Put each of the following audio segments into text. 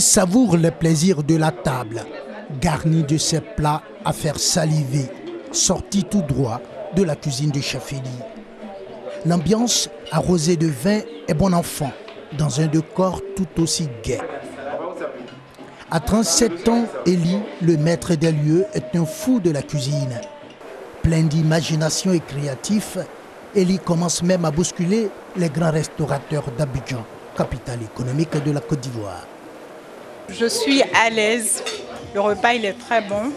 savoure les plaisirs de la table, garni de ces plats à faire saliver, sortis tout droit de la cuisine de Chef Eli. L'ambiance arrosée de vin est bon enfant, dans un décor tout aussi gai. À 37 ans, Eli, le maître des lieux, est un fou de la cuisine. Plein d'imagination et créatif, Eli commence même à bousculer les grands restaurateurs d'Abidjan, capitale économique de la Côte d'Ivoire. Je suis à l'aise, le repas il est très bon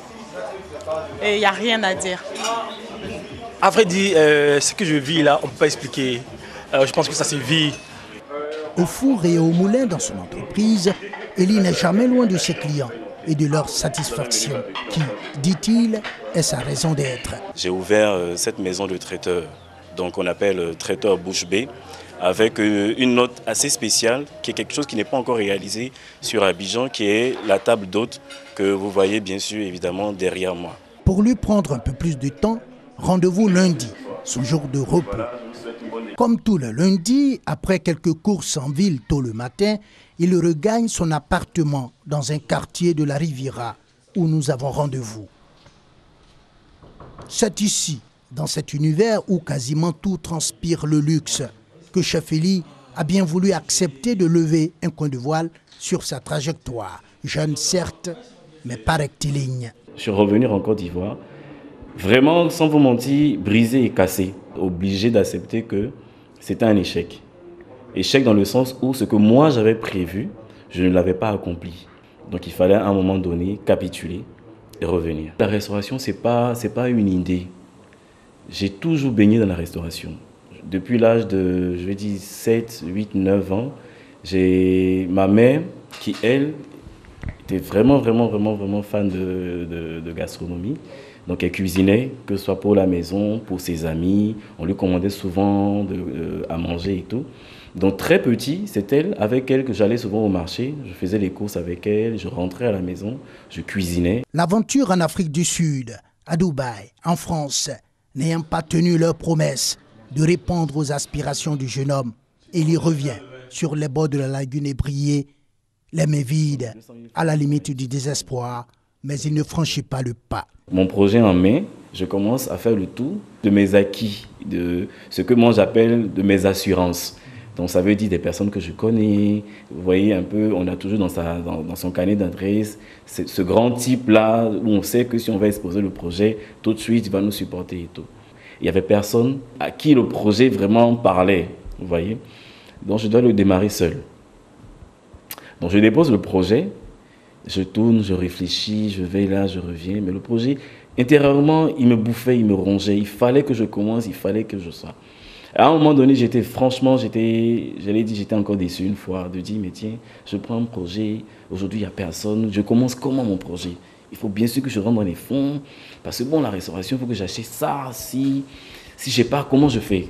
et il n'y a rien à dire. À vrai dire, ce que je vis là, on ne peut pas expliquer. Je pense que ça se vit. Au four et au moulin dans son entreprise, Eli n'est jamais loin de ses clients et de leur satisfaction qui, dit-il, est sa raison d'être. J'ai ouvert cette maison de traiteur, donc on appelle traiteur bouche bée, avec une note assez spéciale, qui est quelque chose qui n'est pas encore réalisé sur Abidjan, qui est la table d'hôte que vous voyez bien sûr évidemment derrière moi. Pour lui prendre un peu plus de temps, rendez-vous lundi, son jour de repos. Comme tout le lundi, après quelques courses en ville tôt le matin, il regagne son appartement dans un quartier de la Riviera où nous avons rendez-vous. C'est ici, dans cet univers où quasiment tout transpire le luxe, que Chef Eli a bien voulu accepter de lever un coin de voile sur sa trajectoire. Jeune certes, mais pas rectiligne. Je suis revenu en Côte d'Ivoire, vraiment sans vous mentir, brisé et cassé, obligé d'accepter que c'était un échec. Échec dans le sens où ce que moi j'avais prévu, je ne l'avais pas accompli. Donc il fallait à un moment donné capituler et revenir. La restauration, c'est pas une idée. J'ai toujours baigné dans la restauration. Depuis l'âge de, je vais dire, 7, 8, 9 ans, j'ai ma mère qui, elle, était vraiment fan de gastronomie. Donc elle cuisinait, que ce soit pour la maison, pour ses amis. On lui commandait souvent à manger et tout. Donc très petit, c'est elle, avec elle, que j'allais souvent au marché. Je faisais les courses avec elle, je rentrais à la maison, je cuisinais. L'aventure en Afrique du Sud, à Dubaï, en France, n'ayant pas tenu leur promesse de répondre aux aspirations du jeune homme, il y revient sur les bords de la lagune ébriée, les mains vides, à la limite du désespoir, mais il ne franchit pas le pas. Mon projet en mai, je commence à faire le tour de mes acquis, de ce que moi j'appelle de mes assurances. Donc ça veut dire des personnes que je connais, vous voyez un peu, on a toujours dans son carnet d'adresse ce grand type-là où on sait que si on va exposer le projet, tout de suite il va nous supporter et tout. Il y avait personne à qui le projet vraiment parlait, vous voyez. Donc je dois le démarrer seul. Donc je dépose le projet, je tourne, je réfléchis, je vais là, je reviens, mais le projet, intérieurement, il me bouffait, il me rongeait, il fallait que je commence, il fallait que je sois. À un moment donné, j'étais encore déçu une fois, de dire, mais tiens, je prends un projet, aujourd'hui il n'y a personne, je commence comment mon projet? Il faut bien sûr que je rentre dans les fonds, parce que bon, la restauration, il faut que j'achète ça, si je ne sais pas, comment je fais?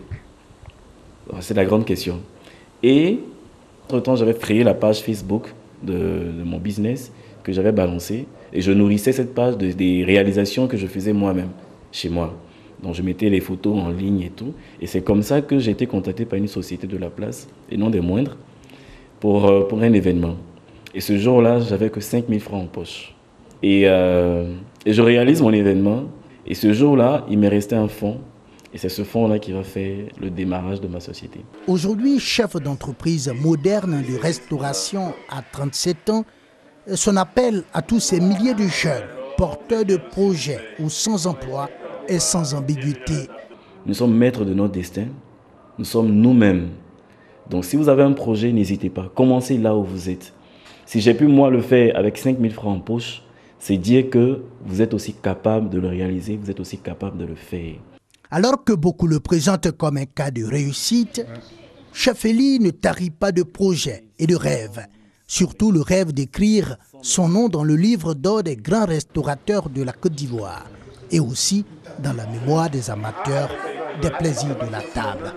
C'est la grande question. Et, entre-temps, j'avais créé la page Facebook de mon business que j'avais balancée, et je nourrissais cette page des réalisations que je faisais moi-même, chez moi. Donc je mettais les photos en ligne et tout. Et c'est comme ça que j'ai été contacté par une société de la place, et non des moindres, pour un événement. Et ce jour-là, j'avais que 5 000 francs en poche. Et je réalise mon événement. Et ce jour-là, il m'est resté un fonds. Et c'est ce fonds-là qui va faire le démarrage de ma société. Aujourd'hui, chef d'entreprise moderne de restauration à 37 ans, son appel à tous ces milliers de jeunes, porteurs de projets ou sans emploi, est sans ambiguïté. Nous sommes maîtres de notre destin, nous sommes nous-mêmes. Donc si vous avez un projet, n'hésitez pas, commencez là où vous êtes. Si j'ai pu moi le faire avec 5 000 francs en poche, c'est dire que vous êtes aussi capable de le réaliser, vous êtes aussi capable de le faire. Alors que beaucoup le présentent comme un cas de réussite, Chef Eli ne tarit pas de projets et de rêves. Surtout le rêve d'écrire son nom dans le livre d'or des grands restaurateurs de la Côte d'Ivoire et aussi dans la mémoire des amateurs des plaisirs de la table.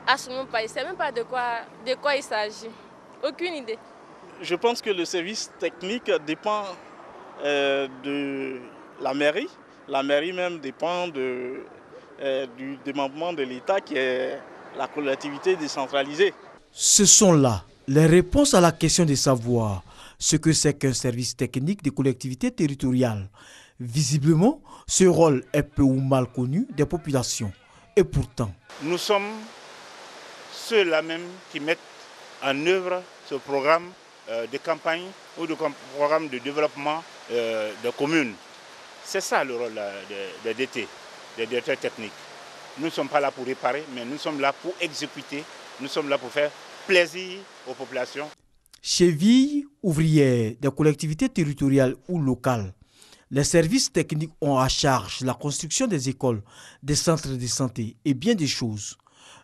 Absolument pas. Il ne sait même pas de quoi il s'agit. Aucune idée. Je pense que le service technique dépend de la mairie. La mairie même dépend du démembrement de l'État qui est la collectivité décentralisée. Ce sont là les réponses à la question de savoir ce que c'est qu'un service technique des collectivités territoriales. Visiblement, ce rôle est peu ou mal connu des populations. Et pourtant, nous sommes ceux-là même qui mettent en œuvre ce programme de campagne ou de programme de développement de communes. C'est ça le rôle des DT, des directeurs techniques. Nous ne sommes pas là pour réparer, mais nous sommes là pour exécuter, nous sommes là pour faire plaisir aux populations. Chevilles ouvrières des collectivités territoriales ou locales, les services techniques ont à charge la construction des écoles, des centres de santé et bien des choses.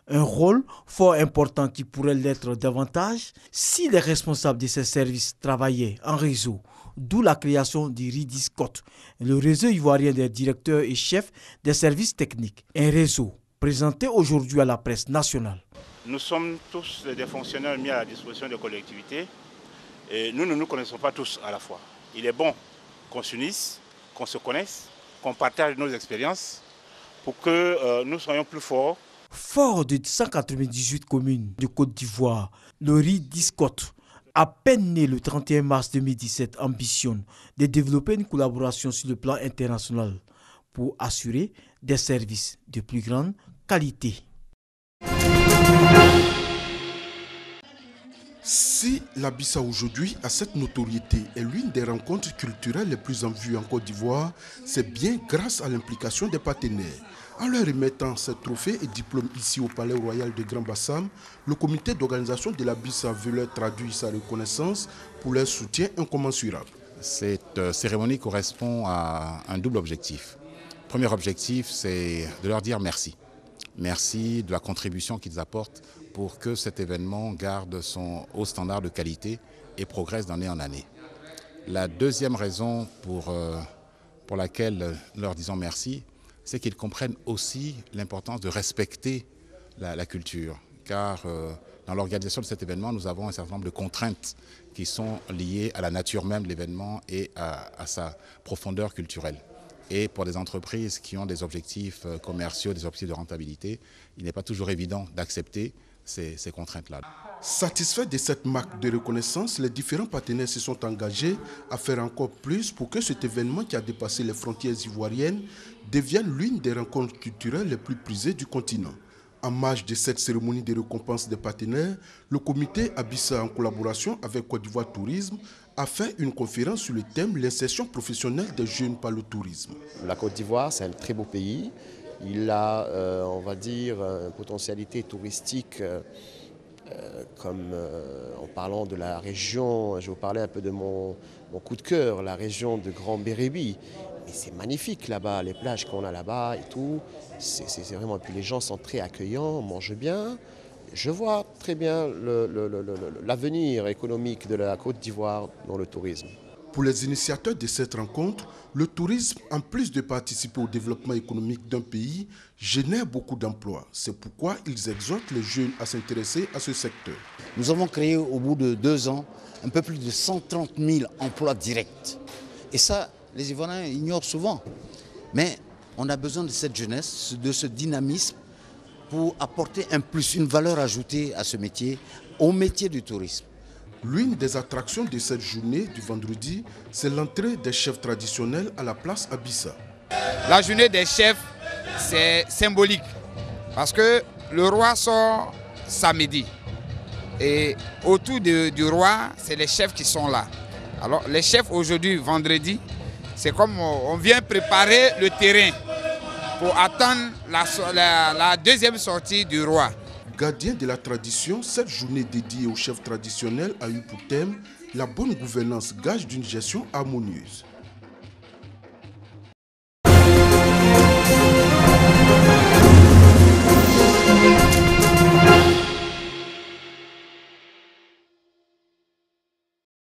Un rôle fort important qui pourrait l'être davantage si les responsables de ces services travaillaient en réseau, d'où la création du RIDISCOT, le réseau ivoirien des directeurs et chefs des services techniques. Un réseau présenté aujourd'hui à la presse nationale. Nous sommes tous des fonctionnaires mis à la disposition des collectivités et nous ne nous connaissons pas tous à la fois. Il est bon qu'on s'unisse, qu'on se connaisse, qu'on partage nos expériences pour que nous soyons plus forts. Fort de 198 communes de Côte d'Ivoire, le RIDISCOT, à peine né le 31 mars 2017, ambitionne de développer une collaboration sur le plan international pour assurer des services de plus grande qualité. Si la Bissa aujourd'hui a cette notoriété et l'une des rencontres culturelles les plus en vue en Côte d'Ivoire, c'est bien grâce à l'implication des partenaires. En leur remettant ces trophées et diplômes ici au Palais Royal de Grand Bassam, le comité d'organisation de la Bissa veut leur traduire sa reconnaissance pour leur soutien incommensurable. Cette cérémonie correspond à un double objectif. Le premier objectif, c'est de leur dire merci. Merci de la contribution qu'ils apportent pour que cet événement garde son haut standard de qualité et progresse d'année en année. La deuxième raison pour laquelle nous leur disons merci, c'est qu'ils comprennent aussi l'importance de respecter la culture. Car dans l'organisation de cet événement, nous avons un certain nombre de contraintes qui sont liées à la nature même de l'événement et à sa profondeur culturelle. Et pour des entreprises qui ont des objectifs commerciaux, des objectifs de rentabilité, il n'est pas toujours évident d'accepter ces contraintes-là. Satisfaits de cette marque de reconnaissance, les différents partenaires se sont engagés à faire encore plus pour que cet événement qui a dépassé les frontières ivoiriennes devienne l'une des rencontres culturelles les plus prisées du continent. En marge de cette cérémonie de récompense des partenaires, le comité Abissa, en collaboration avec Côte d'Ivoire Tourisme, a fait une conférence sur le thème « L'insertion professionnelle des jeunes par le tourisme ». La Côte d'Ivoire, c'est un très beau pays. Il a, on va dire, une potentialité touristique, en parlant de la région, je vais vous parler un peu de mon coup de cœur, la région de Grand Bérébi. Et c'est magnifique là-bas, les plages qu'on a là-bas et tout. C'est vraiment, et puis les gens sont très accueillants, mangent bien. Je vois très bien l'avenir économique de la Côte d'Ivoire dans le tourisme. Pour les initiateurs de cette rencontre, le tourisme, en plus de participer au développement économique d'un pays, génère beaucoup d'emplois. C'est pourquoi ils exhortent les jeunes à s'intéresser à ce secteur. Nous avons créé au bout de 2 ans un peu plus de 130 000 emplois directs. Et ça, les Ivoiriens ignorent souvent. Mais on a besoin de cette jeunesse, de ce dynamisme pour apporter un plus, une valeur ajoutée à ce métier, au métier du tourisme. L'une des attractions de cette journée du vendredi, c'est l'entrée des chefs traditionnels à la place Abissa. La journée des chefs, c'est symbolique parce que le roi sort samedi et autour du roi, c'est les chefs qui sont là. Alors les chefs aujourd'hui, vendredi, c'est comme on vient préparer le terrain pour attendre la deuxième sortie du roi. Gardien de la tradition, cette journée dédiée aux chefs traditionnels a eu pour thème la bonne gouvernance, gage d'une gestion harmonieuse.